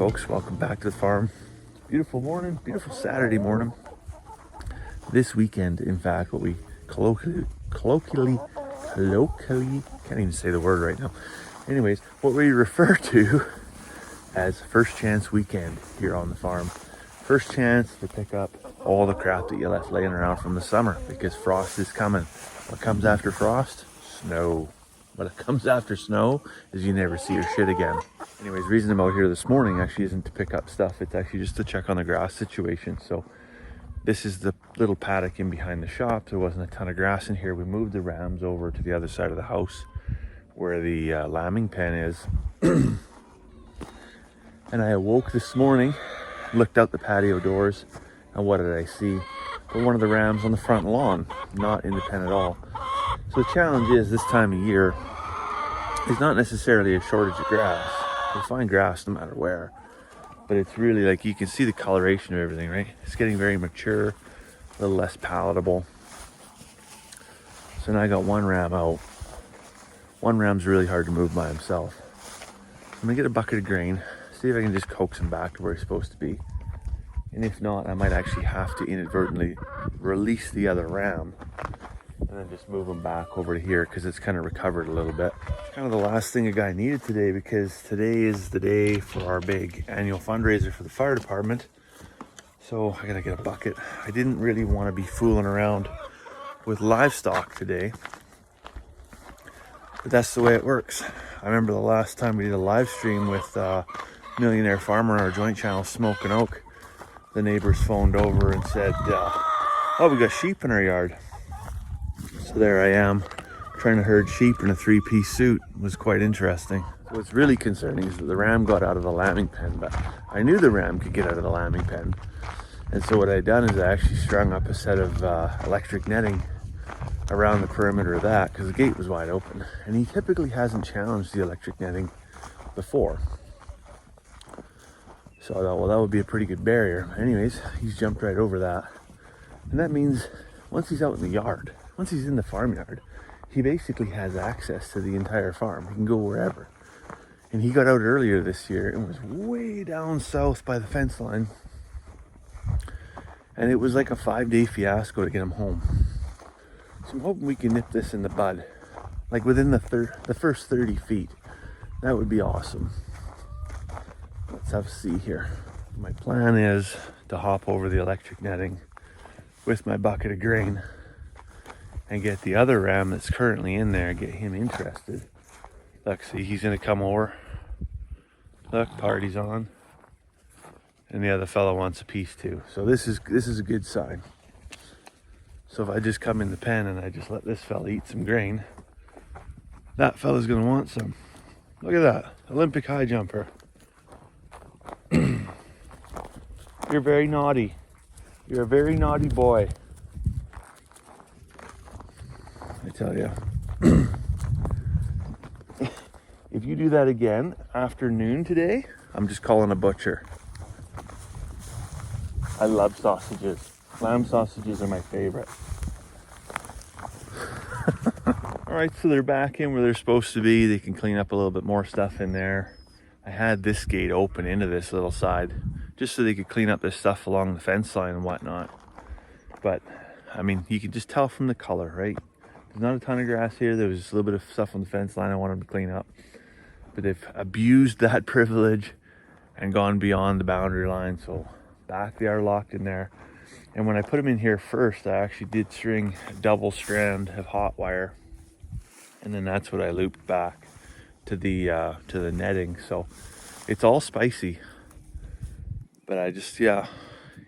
folks, welcome back to the farm. Beautiful morning, beautiful Saturday morning. This weekend, in fact, what we colloquially, can't even say the word right now. Anyways, what we refer to as first chance weekend here on the farm. First chance to pick up all the crap that you left laying around from the summer, because frost is coming. What comes after frost? Snow. What comes after snow is you never see your shit again. Anyways, the reason I'm out here this morning actually isn't to pick up stuff. It's actually just to check on the grass situation. So this is the little paddock in behind the shop. There wasn't a ton of grass in here. We moved the rams over to the other side of the house where the lambing pen is. And I awoke this morning, looked out the patio doors, and what did I see? But one of the rams on the front lawn, not in the pen at all. So the challenge is this time of year is not necessarily a shortage of grass. You'll find grass no matter where. But it's really like you can see the coloration of everything, right? It's getting very mature, a little less palatable. So now I got one ram out. One ram's really hard to move by himself. I'm gonna get a bucket of grain, see if I can just coax him back to where he's supposed to be. And if not, I might actually have to inadvertently release the other ram and then just move him back over to here because it's kind of recovered a little bit. It's kind of the last thing a guy needed today, because today is the day for our big annual fundraiser for the fire department. So I gotta get a bucket. I didn't really want to be fooling around with livestock today, but that's the way it works. I remember the last time we did a live stream with Millionaire Farmer on our joint channel, Smoke and Oak. The neighbors phoned over and said, oh, we got sheep in our yard. So there I am, trying to herd sheep in a three-piece suit. It was quite interesting. What's really concerning is that the ram got out of the lambing pen, but I knew the ram could get out of the lambing pen. And so what I done is I actually strung up a set of electric netting around the perimeter of that, because the gate was wide open. And he typically hasn't challenged the electric netting before. So I thought, well, that would be a pretty good barrier. Anyways, he's jumped right over that. And that means once he's out in the yard, once he's in the farmyard, he basically has access to the entire farm. He can go wherever. And he got out earlier this year and was way down south by the fence line. And it was like a 5-day fiasco to get him home. So I'm hoping we can nip this in the bud, like within the first 30 feet. That would be awesome. Let's have a see here. My plan is to hop over the electric netting with my bucket of grain and get the other ram that's currently in there, get him interested. Look, see, he's gonna come over. Look, party's on. And the other fellow wants a piece too. So this is a good sign. So if I just come in the pen and I just let this fella eat some grain, that fella's gonna want some. Look at that, Olympic high jumper. You're very naughty. You're a very naughty boy. I tell you. If you do that again after noon today, I'm just calling a butcher. I love sausages. Lamb sausages are my favorite. All right, so they're back in where they're supposed to be. They can clean up a little bit more stuff in there. I had this gate open into this little side just so they could clean up this stuff along the fence line and whatnot. But I mean, you can just tell from the color, right? There's not a ton of grass here. There was just a little bit of stuff on the fence line I wanted them to clean up. But they've abused that privilege and gone beyond the boundary line. So back they are locked in there. And when I put them in here first, I actually did string a double strand of hot wire. And then that's what I looped back to the netting. So it's all spicy. But I just, yeah,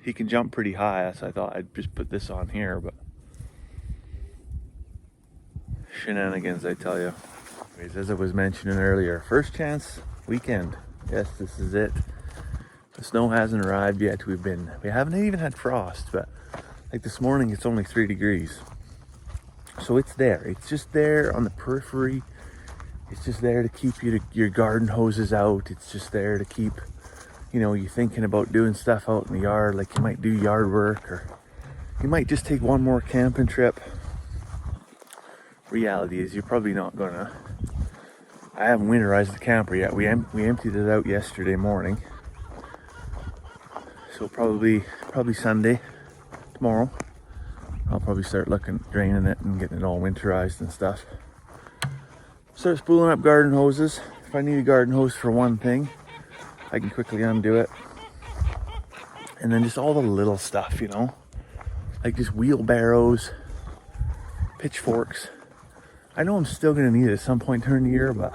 he can jump pretty high. So I thought I'd just put this on here, but shenanigans, I tell you. Anyways, as I was mentioning earlier, first chance weekend. Yes, this is it. The snow hasn't arrived yet. We haven't even had frost, but like this morning, it's only 3 degrees. So it's there. It's just there on the periphery. It's just there to keep your garden hoses out. It's just there to keep, you thinking about doing stuff out in the yard, like you might do yard work, or you might just take one more camping trip. Reality is you're probably not gonna. I haven't winterized the camper yet. We emptied it out yesterday morning. So probably Sunday, tomorrow, I'll probably start draining it and getting it all winterized and stuff. Start spooling up garden hoses. If I need a garden hose for one thing, I can quickly undo it. And then just all the little stuff, you know, like just wheelbarrows, pitchforks. I know I'm still gonna need it at some point during the year, but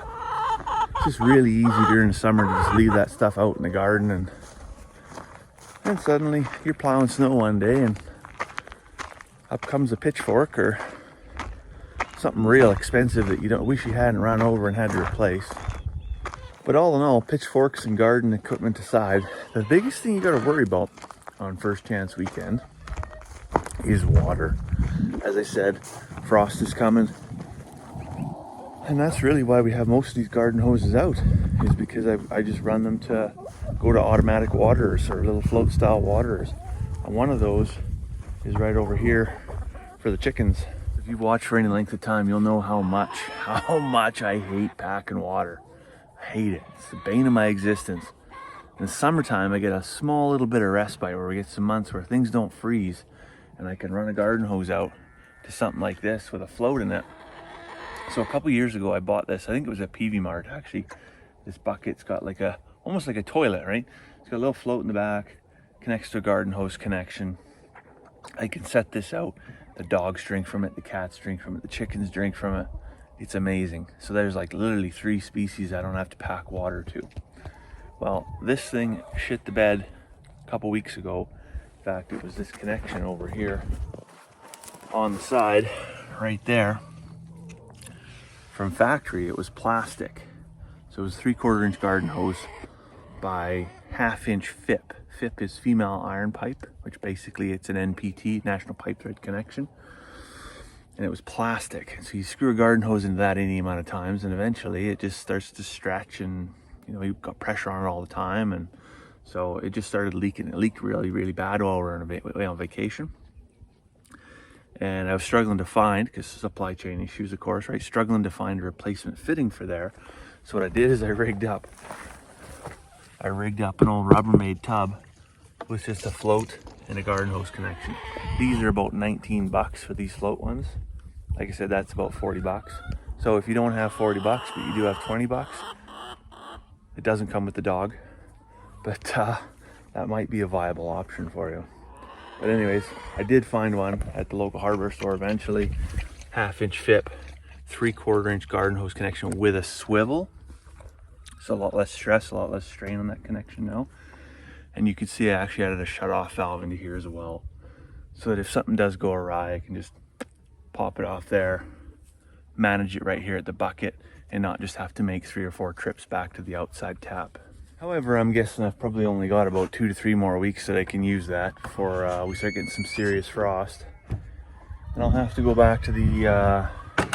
it's just really easy during the summer to just leave that stuff out in the garden, and then suddenly you're plowing snow one day and up comes a pitchfork or something real expensive that you don't wish you hadn't run over and had to replace. But all in all, pitchforks and garden equipment aside, the biggest thing you got to worry about on First Chance weekend is water. As I said, frost is coming. And that's really why we have most of these garden hoses out, is because I just run them to go to automatic waterers or little float style waterers. And one of those is right over here for the chickens. If you've watched for any length of time, you'll know how much I hate packing water. I hate it. It's the bane of my existence. In the summertime, I get a small little bit of respite where we get some months where things don't freeze and I can run a garden hose out to something like this with a float in it. So a couple years ago, I bought this. I think it was at PV Mart, actually. This bucket's got like almost like a toilet, right? It's got a little float in the back, connects to a garden hose connection. I can set this out. The dogs drink from it, the cats drink from it, the chickens drink from it. It's amazing. So there's like literally 3 species I don't have to pack water to. Well, this thing shit the bed a couple weeks ago. In fact, it was this connection over here on the side, right there. From factory, it was plastic. So it was 3/4 inch garden hose by 1/2 inch FIP. FIP is female iron pipe, which basically it's an NPT, National Pipe Thread Connection. And it was plastic. So you screw a garden hose into that any amount of times, and eventually it just starts to stretch, and you know, you've got pressure on it all the time. And so it just started leaking. It leaked really, really bad while we were on vacation. And I was struggling to find, because supply chain issues, of course, right? Struggling to find a replacement fitting for there. So what I did is I rigged up an old Rubbermaid tub with just a float and a garden hose connection. These are about 19 bucks for these float ones. Like I said, that's about 40 bucks. So if you don't have 40 bucks, but you do have 20 bucks, it doesn't come with the dog, but that might be a viable option for you. But anyways, I did find one at the local hardware store eventually. 1/2 inch FIP, 3/4 inch garden hose connection with a swivel. So a lot less stress, a lot less strain on that connection now. And you can see I actually added a shut-off valve into here as well, so that if something does go awry, I can just pop it off there, manage it right here at the bucket, and not just have to make 3 or 4 trips back to the outside tap. However, I'm guessing I've probably only got about 2 to 3 more weeks that I can use that before we start getting some serious frost. And I'll have to go back to the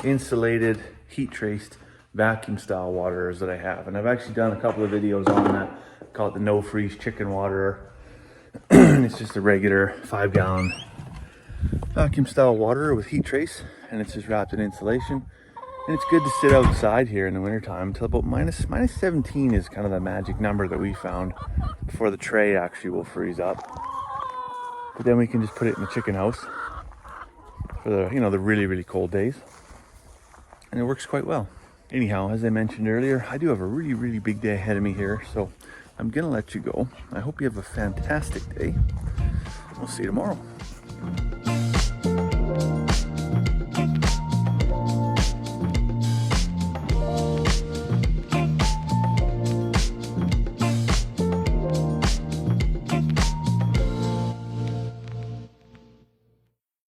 insulated, heat-traced, vacuum-style waterers that I have. And I've actually done a couple of videos on that. I call it the no-freeze chicken waterer. And it's just a regular 5-gallon vacuum-style waterer with heat trace, and it's just wrapped in insulation. And it's good to sit outside here in the wintertime until about minus 17 is kind of the magic number that we found before the tray actually will freeze up. But then we can just put it in the chicken house for the, you know, the really, really cold days. And it works quite well. Anyhow, as I mentioned earlier, I do have a really, really big day ahead of me here, so I'm gonna let you go. I hope you have a fantastic day. We'll see you tomorrow.